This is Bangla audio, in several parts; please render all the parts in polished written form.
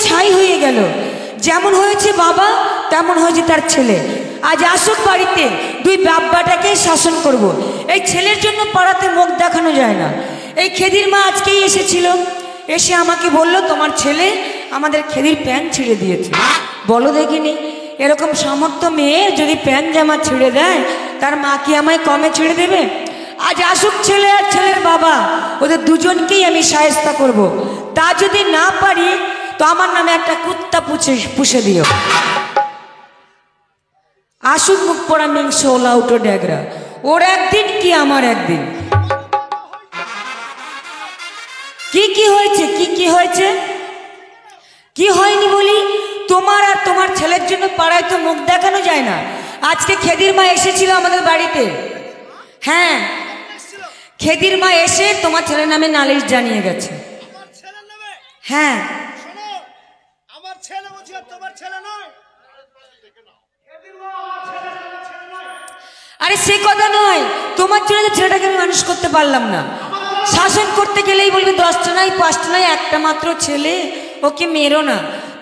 ছাই হয়ে গেল। যেমন হয়েছে বাবা তেমন হয়েছে তার ছেলে। আজ আসুক বাড়িতে, দুই বাব্বাটাকে শাসন করব। এই ছেলের জন্য পাড়াতে মুখ দেখানো যায় না। এই খেদির মা আজকেই এসেছিল, এসে আমাকে বলল তোমার ছেলে আমাদের খেদির প্যান্ট ছিঁড়ে দিয়েছে। বলো দেখিনি, এরকম সামর্থ্য মেয়ে যদি প্যান্ট জামা ছিঁড়ে দেয় তার মা কি আমায় কমে ছেড়ে দেবে? আজ আসুক ছেলে আর ছেলের বাবা, ওদের দুজনকেই আমি শায়েস্তা করব। তা যদি না পারি তো আমার নামে একটা কুত্তা পুষে দিও। আসুক মুখ পড়া মিংস ওলা উঠো ড্যাগরা, ওর একদিন কি আমার একদিন। কি কি হয়েছে, কি কি হয়েছে, কি হয়নি বলি? তোমার আর তোমার ছেলের জন্য পাড়ায় তো মুখ দেখানো যায় না। আজকে খেদির মা এসেছিল আমাদের বাড়িতে। হ্যাঁ, খেদির মা এসে তোমার ছেলের নামে নালিশ জানিয়ে গেছে। হ্যাঁ, আমার ছেলে বুঝি তোমার ছেলে নয়? আরে সে কথা নয়, তোমার জন্য ছেলেটাকে আমি মানুষ করতে পারলাম না। শাসন করতে গেলেই বলবে 10টা নয় 5টা নয়, একটা মাত্র ছেলে, ওকে মেরো না।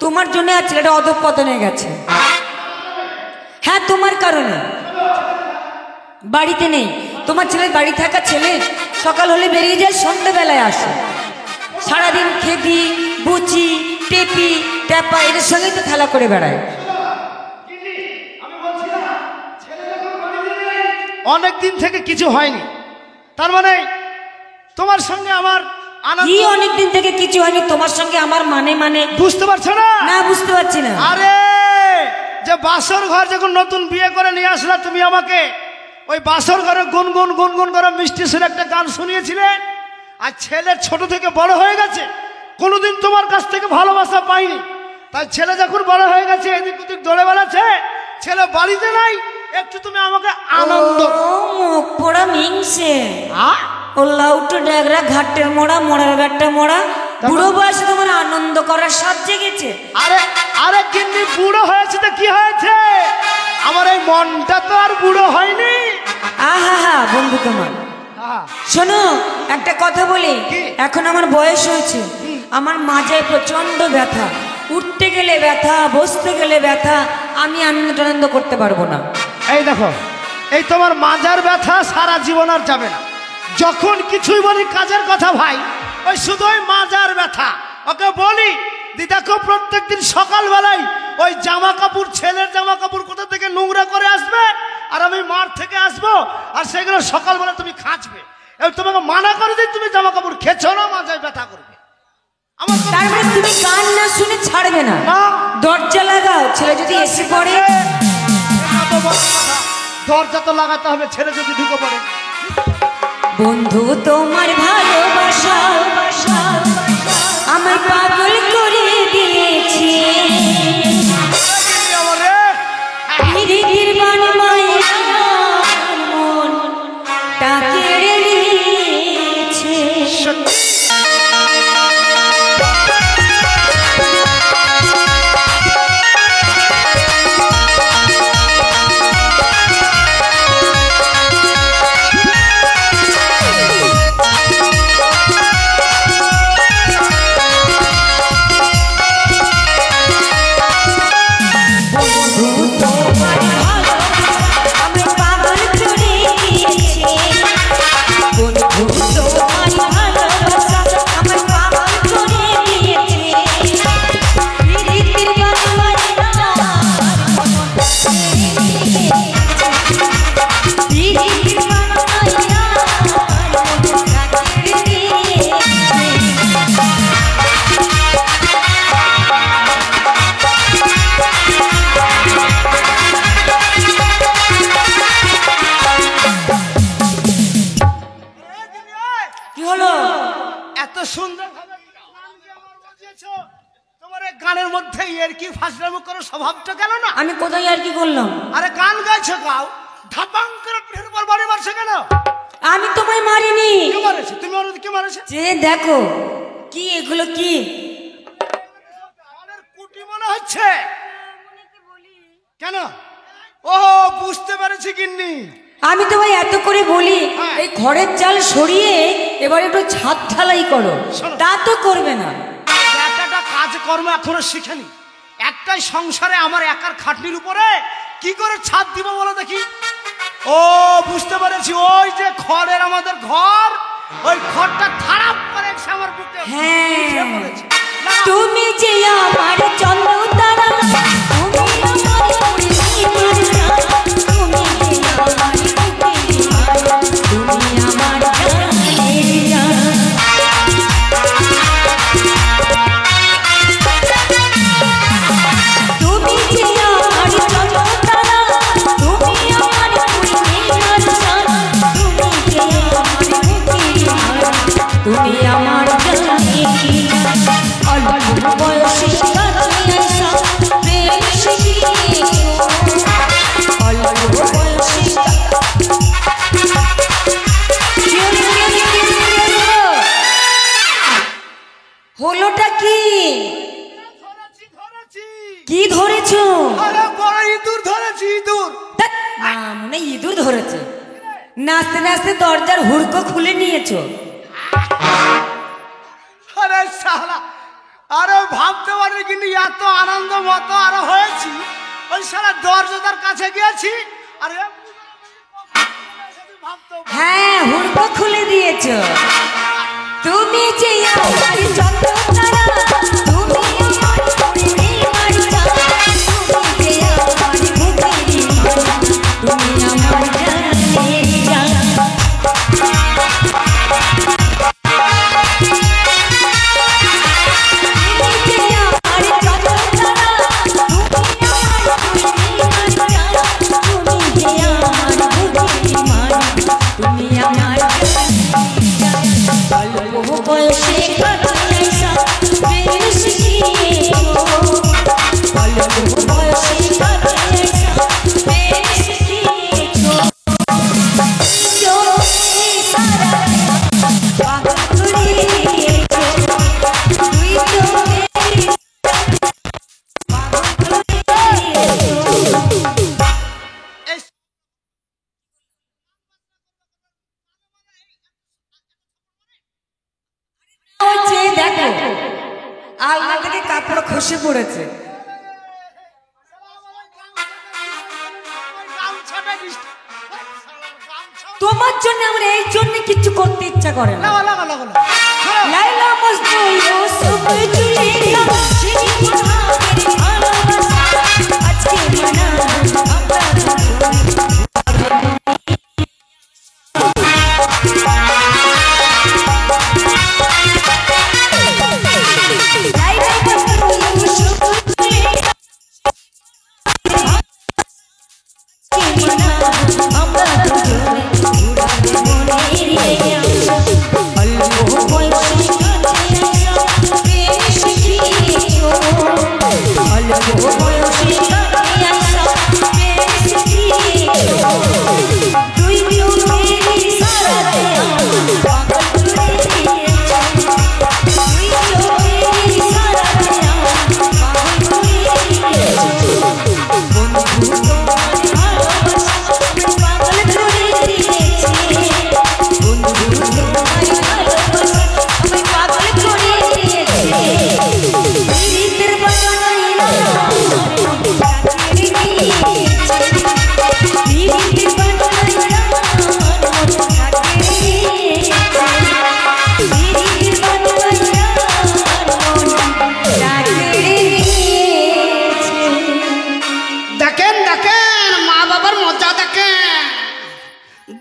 তোমার জন্য আর ছেলেটা অধঃপতনে গেছে। হ্যাঁ, তোমার কারণে বাড়িতে নেই। তোমার ছেলে বাড়ি থাকা ছেলে সকাল হলে বেরিয়ে যায়, সন্ধ্যাবেলায় আসে। সারাদিন খেদি বুচি টেপি ট্যাপা এদের সঙ্গেই তো খেলা করে বেড়ায়। অনেক দিন থেকে কিছু হয়নি, তার মানে তোমার সঙ্গে আমার কি অনেক দিন থেকে কিছু হয়নি তোমার সঙ্গে আমার মানে বুঝতে পারছো না? না, বুঝতে পারছি না। আরে যে বাসর ঘর যখন নতুন বিয়ে করে নিয়ে আসলা তুমি আমাকে, ওই বাসর ঘরে গুনগুন গুনগুন করে মিষ্টি সুরে একটা গান শুনিয়েছিলে। আর ছেলে ছোট থেকে বড় হয়ে গেছে, কোনোদিন তোমার কাছ থেকে ভালোবাসা পাইনি। তাই ছেলে যখন বড় হয়ে গেছে, এদিক ওদিক দৌড়ে বেড়াচ্ছে, ছেলে বাড়িতে নাই, একটু তুমি আমাকে আনন্দ। মুখ পোড়া মিংসে ও লাউটো ড্যাগরা, ঘাটের মোড়া, মোড়ার ঘাটটা মোড়া, বুড়ো বয়সে তোমার আনন্দ করার স্বাদ জেগেছে। আরে আরে কিন্তু বুড়ো হয়েছে তো কি হয়েছে, আমার এই মনটা তো আর বুড়ো হয়নি। আহা হা বন্ধু তোমার, শোনো একটা কথা বলি। এখন আমার বয়স হয়েছে, আমার মাজায় প্রচন্ড ব্যথা, উঠতে গেলে ব্যথা, বসতে গেলে ব্যথা, আমি আনন্দ করতে পারবো না। এই দেখো, এই তোমার মাজার ব্যথা সারা জীবন আর যাবে না। যখন কিছুই বলি কাজের কথা ভাই, ওই শুধু ওই মাজার ব্যথা। ওকে বলি দেখো, প্রত্যেকদিন সকালবেলায় ওই জামা কাপড়, ছেলের জামা কাপড় কোথা থেকে নোংরা করে আসবে, আর আমি মাঠ থেকে আসবো, আর সেগুলো সকালবেলা তুমি খাঁচবে। তোমাকে মানা করে দিই, তুমি জামা কাপড় খেছো না, মাজায় ব্যথা করবে। আমার তার মানে তুমি গান না শুনে ছাড়বে না? দরজা লাগাও, ছেলে যদি এসে পড়ে। দরজা তো লাগাতে হবে, ছেলে যদি ঢুকে পড়ে। বন্ধু তোমার ভালোবাসা আমার পাগল করে দিয়েছে, মন কেড়ে নিয়েছে। স্বভাবটা গেল না? আমি কোথায় আর কি করলাম? আরে গান গাইছো, গাও, ধাপাং করে পিঠের উপর বাড়ি মারছে কেন? আমি তোমায় মারিনি। কে মারেছে? তুমি কে মারেছে? যে দেখো কি এগুলো, কি আমাদের কুটি মনে হচ্ছে কেন? ও বুঝতে পেরেছি গিন্নি, আমি তোমায় এত করে বলি এই ঘরের চাল সরিয়ে এবার একটু ছাদ ঢালাই করো, তা তো করবে না। ব্যাটাটা কাজ কর্ম এখনো শিখেনি। একটাই সংসারে আমার একার খাটনির উপরে কি করে ছাদ দিব বলো দেখি। ও বুঝতে পেরেছি, ওই যে খড়ের আমাদের ঘর, ওই ঘরটা খারাপ করে এসে আমার বুকে উঠে পড়েছে। তুমি যে আমার চন্দ্র তারা, তুমি আমার পূর্ণিমার চাঁদ, তুমি যে আমার বুকের তুমি আমার জানের জান। তুমি যে আমার চন্দ্র তারা, তুমি আমার পূর্ণিমার চাঁদ, তুমি যে আমার বুকের তুমি আমার জানের জান। অল্প বয়সে কাটিয়েছো প্রেম শিখিয়েছো, অল্প বয়সে হলোটা কি? কি ধরেছো? আরে বড় ইঁদুর ধরেছি, ইঁদুর। মানে ইঁদুর ধরেছে? নাচতে নাচতে দরজার হুড়কো খুলে নিয়েছো। আরে শালা, আরে ভাবতে পারি কিন্তু এত আনন্দ মতো আরো হয়েছি। ওই শালা দরজাদার কাছে গিয়েছি, আরে হ্যাঁ, হুড়কো খুলে দিয়েছো। তুমি যে আমার চন্দ্র তারা, তুমি আমার পূর্ণিমার চাঁদ, তুমি যে আমার বুকের তুমি আমার জানের জান। দেখো, আলনা থেকে কাপড় খসে পড়েছে। তোমার জন্য আমরা এই জন্য কিছু করতে ইচ্ছা করে না। লাইলা মজনু ইউসুফ জুলেখা সেই মহাবীর ভালোবাসা আজকে মানাবো আমরা।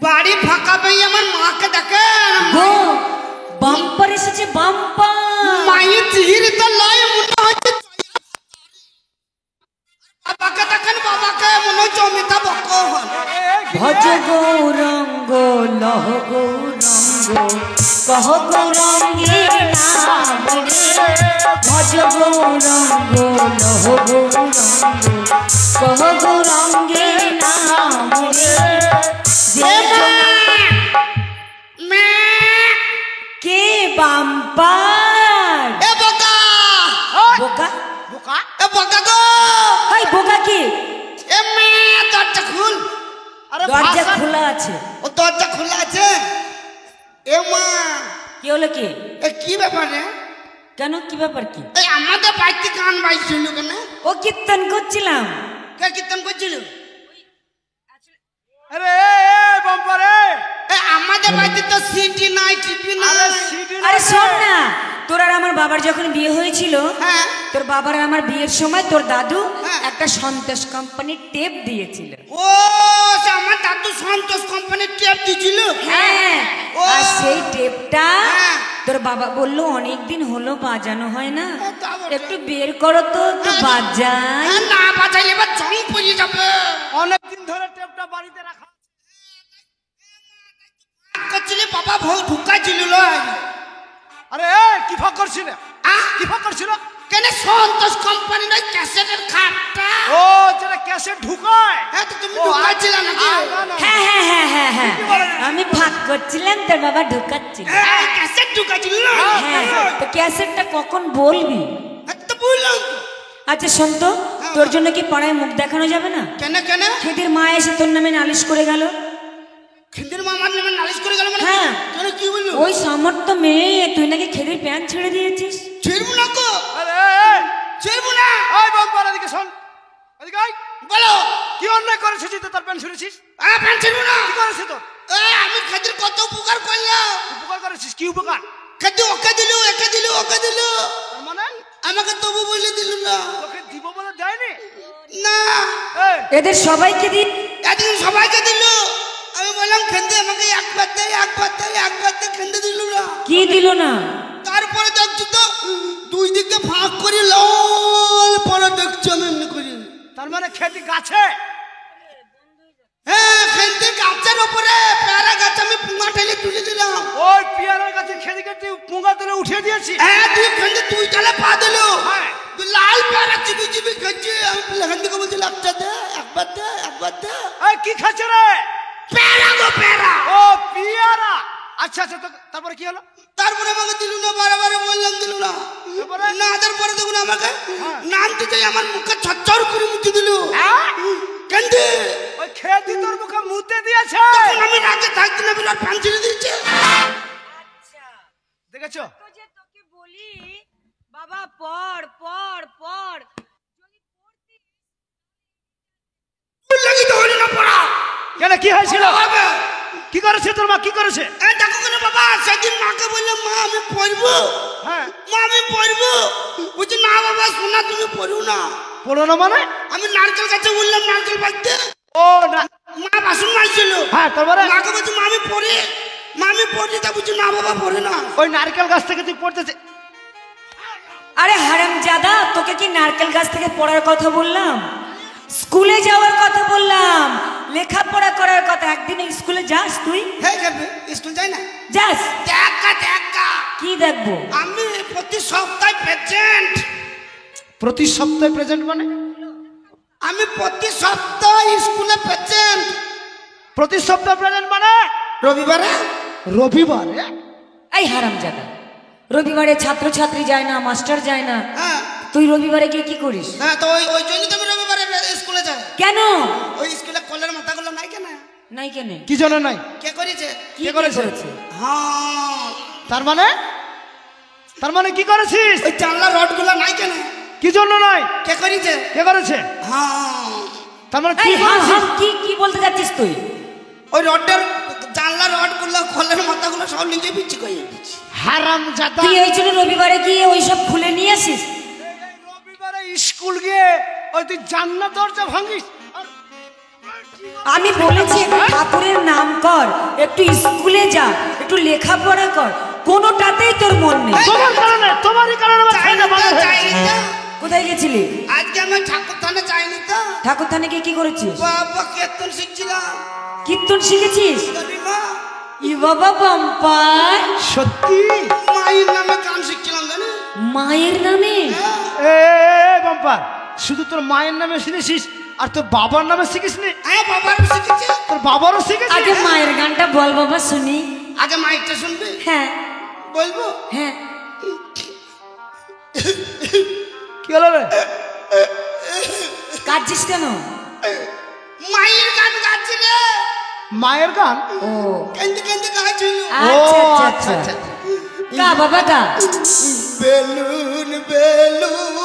বাড়ি ফাঁকা পেয়ে আমার মাকে দেখেন, বাম্পার এসেছে, বাম্পার। মায়ের চিহির তো লয় মনে হচ্ছে। বাবাকে দেখেন, বাবাকে মনে হচ্ছে অমিতাভ বচ্চন। ভজ গৌরঙ্গ লহ গৌরঙ্গ কহ গৌরঙ্গে নাম রে, ভজ গৌরঙ্গ লহ গৌরঙ্গ কহ গৌরঙ্গে নাম রে। কে বাম্পার? এ বোকা বোকা বোকা, এ বোকা গো, হাই বোকা কি? এ মে দরজা খুল। আরে দরজা খোলা আছে। ও দরজা খোলা আছে। এ মা, কি হলো? কি এ কি ব্যাপার রে? কেন, কি ব্যাপার কি? এই আমাদের বাড়িতে গান বাজছিল কেন? ও কীর্তন করছিলাম। কে কীর্তন করছিল? আরে বাম্পার আমাদের বাড়িতে তো সিডি নাই, টিভি নাই। আরে শোন না, তোর আর আমার বাবার যখন বিয়ে হয়েছিল, হ্যাঁ। তোর বাবার আর আমার বিয়ের সময় তোর দাদু হ্যাঁ। একটা সন্তোষ কোম্পানির টেপ দিয়েছিল। ও আমার দাদু সন্তোষ কোম্পানির টেপ দিয়েছিল। হ্যাঁ, ও। আর সেই টেপটা হ্যাঁ। তোর বাবা বললো অনেকদিন হলো বাজানো হয় না, তা বটে। একটু বের করো তো, একটু বাজাই। না বাজাই এবার জং পড়ে যাবে। অনেকদিন ধরে টেপটা বাড়িতে রাখা করছিলে বাবা ভোগ ঢুকাইছিল। আরে কি ফাঁক করছিল? কি ফাঁক করছিল? কেন সন্তোষ কোম্পানির ওই ক্যাসেটের খাটটা? ও যেটা ক্যাসেট ঢুকায়। হ্যাঁ, তো তুমি ঢুকাইছিলে নাকি? হ্যাঁ হ্যাঁ হ্যাঁ হ্যাঁ হ্যাঁ, আমি ভাগ করছিলাম, তোর বাবা ঢুকাচ্ছিল। হ্যাঁ, ক্যাসেট ঢুকাইছিল না? হ্যাঁ, তো ক্যাসেটটা কখন বলবি? হ্যাঁ, তো বললাম তো। আচ্ছা শোন তো, তোর জন্য কি পাড়ায় মুখ দেখানো যাবে না? কেন কেন? খেদির মা এসে তোর নামে নালিশ করে গেল। খিন্দির মামার নামে নালিশ করে গেল মানে? হ্যাঁ। কেন, কি বললো? ওই সামর্থ্য মেয়ে, তুই নাকি খেদির প্যান্ট ছেড়ে দিয়েছিস। ছেড়বো না গো, আরে ছেড়বো না। ওই বাম্পার এদিকে শোন, এদিকে আয়। বলো কি অন্যায় করেছিস তুই? তার প্যান্ট ছুঁড়েছিস? প্যান্ট ছেড়বো না। কি করেছিস তোর? আমি খেদির কত উপকার করলাম। উপকার করেছিস? কি উপকার? খেদি ওকে দিল, একে দিল, ওকে দিল, তার মানে আমাকে তবু বলে দিল না। তোকে দিব বলে দেয়নি? না, এই এদের সবাইকে দি। একদিন সবাইকে দিল। আমি বললাম খেন্দে আমাকে একবার দে, একবার দে, একবার দে, খেন্দে দিল না। কি দিল না? তারপরে দেখছি তো দুই দিকে ফাঁক করে লাল পরে দেখছি আমি এমনি করি। তার মানে খেতি গাছে? হ্যাঁ, খেলতে গাছের উপরে পেয়ারা গাছ আমি পুঙ্গা ঠেলে তুলে দিলাম। ওই পেয়ারার গাছে খেদিকে তুই পুঙ্গা তুলে উঠিয়ে দিয়েছি? হ্যাঁ, তুই খেলতে তুই তালে পা দিল। হ্যাঁ। তুই লাল পেয়ারা চিবি চিবি খেয়েছি। আমি এখান থেকে বলছি একটা দে, একবার দে, একবার দে। এই কি খাচ্ছে রে? পেয়ারা গো পেয়ারা। ও পেয়ারা। আচ্ছা আচ্ছা, তো তারপরে কি হলো? তারপরে আমাকে দিল না, বারে বারে বললাম দিল না। তারপরে? না তারপরে দেখুন আমাকে নামতে চাই আমার মুখে ছচ্ছর করে মুছে দিল। হ্যাঁ? কেন্দে ওই খেতি তোর মুখে মুতে দিয়েছে? তখন আমি রাগে থাকতে না, বিরাট প্যান ছেড়ে দিয়েছে। দেখেছো? তোকে বলি বাবা পড় পড় পড়, লাগি তো হলো না পড়া। কেন, কি হয়েছিল? হবে কি করেছে তোর মা? কি করেছে? এই দেখো কেন বাবা, সেদিন মাকে বললাম মা আমি পড়বো, হ্যাঁ। মা আমি পড়বো। বলছি না বাবা শোনা, তুমি পড়ো না। পড়ো না মানে? আমি নারকেল গাছে বললাম নারকেল বাঁধতে। ও না। মা বাসন মাজছিল। হ্যাঁ, তারপরে? মাকে বলছি মা আমি পড়ি, মা আমি পড়ি। তা বলছি না বাবা পড়ে না। ওই নারকেল গাছ থেকে তুই পড়তেছে? আরে হারামজাদা, তোকে কি নারকেল গাছ থেকে পড়ার কথা বললাম? স্কুলে যাওয়ার কথা বললাম, লেখাপড়া করার কথা। একদিন স্কুলে যাস তুই? হ্যাঁ যাবে, স্কুল যাই না। যাস? দেখা দেখা কি দেখবো? আমি প্রতি সপ্তাহে পেশেন্ট। প্রতি সপ্তাহে প্রেজেন্ট মানে? আমি প্রতি সপ্তাহে স্কুলে পেশেন্ট। প্রতি সপ্তাহে প্রেজেন্ট মানে? রবিবারে। রবিবারে? এই হারামজাদা, রবিবারে ছাত্রছাত্রী যায় না, মাস্টার যায় না, হ্যাঁ তুই রবিবারে গিয়ে কি করিস? হ্যাঁ, তো ওই জন্য তো আমি রবিবারে স্কুলে যাই। কেন? ওই স্কুলে কলের মাথাগুলো নাই কেন? নাই কেন? কি জন্য নাই? কে করেছে? কি করেছে? হ্যাঁ, তার মানে? তার মানে কি করেছিস? ওই জানলা রডগুলো নাই কেন? কি জন্য নাই? কে করেছে? কে করেছে? হ্যাঁ, তার মানে কি এই হাম করেছিস? হাম, কি কি বলতে যাচ্ছিস তুই? ওই রডের জানলা রডগুলো কলের মাথাগুলো সব নিজে বিচ্ছি করে দিচ্ছি। হারামজাদা। তুই এই জন্য রবিবারে গিয়ে ওইসব খুলে নিয়ে আসিস? রবিবারে স্কুল গিয়ে ওই তুই জানলা দরজা ভাঙিস? আমি বলেছি একটু ঠাকুরের নাম কর, একটু স্কুলে যা, একটু লেখাপড়া কর, কোনোটাতেই তোর মন নেই। তোমার কারণে, তোমারই কারণে আমার খাইনা বন্ধ হয়ে চাইনি গেছে। তো। কোথায় গেছিলি? আজকে আমি ঠাকুর থানে চাইনি তো। ঠাকুর থানে গিয়ে কি করেছিস? বাবা কীর্তন শিখছিলাম। কীর্তন শিখেছিস? জানি মা, ই বাবা বাম্পার, সত্যি? মায়ের নামে গান শিখছিলাম জানি। মায়ের নামে? এ বাম্পার, শুধু তোর মায়ের নামে শিখেছিস আর তোর বাবার নামে শিখিস নি? হ্যাঁ বাবার শিখেছি। তোর বাবারও শিখেছিস? আগে মায়ের গানটা বল বাবা শুনি। আগে মাইকটা শুনবি? হ্যাঁ বলবো? হ্যাঁ। কি হলো রে? কাঁদছিস কেন? মায়ের গান গাচ্ছি রে। মায়ের গান? ও কেন্দ্রে কেন্দ্রে গাইছিল। আচ্ছা ও, আচ্ছা আচ্ছা, আচ্ছা। আচ্ছা। গা বাবা গা। Balloon balloon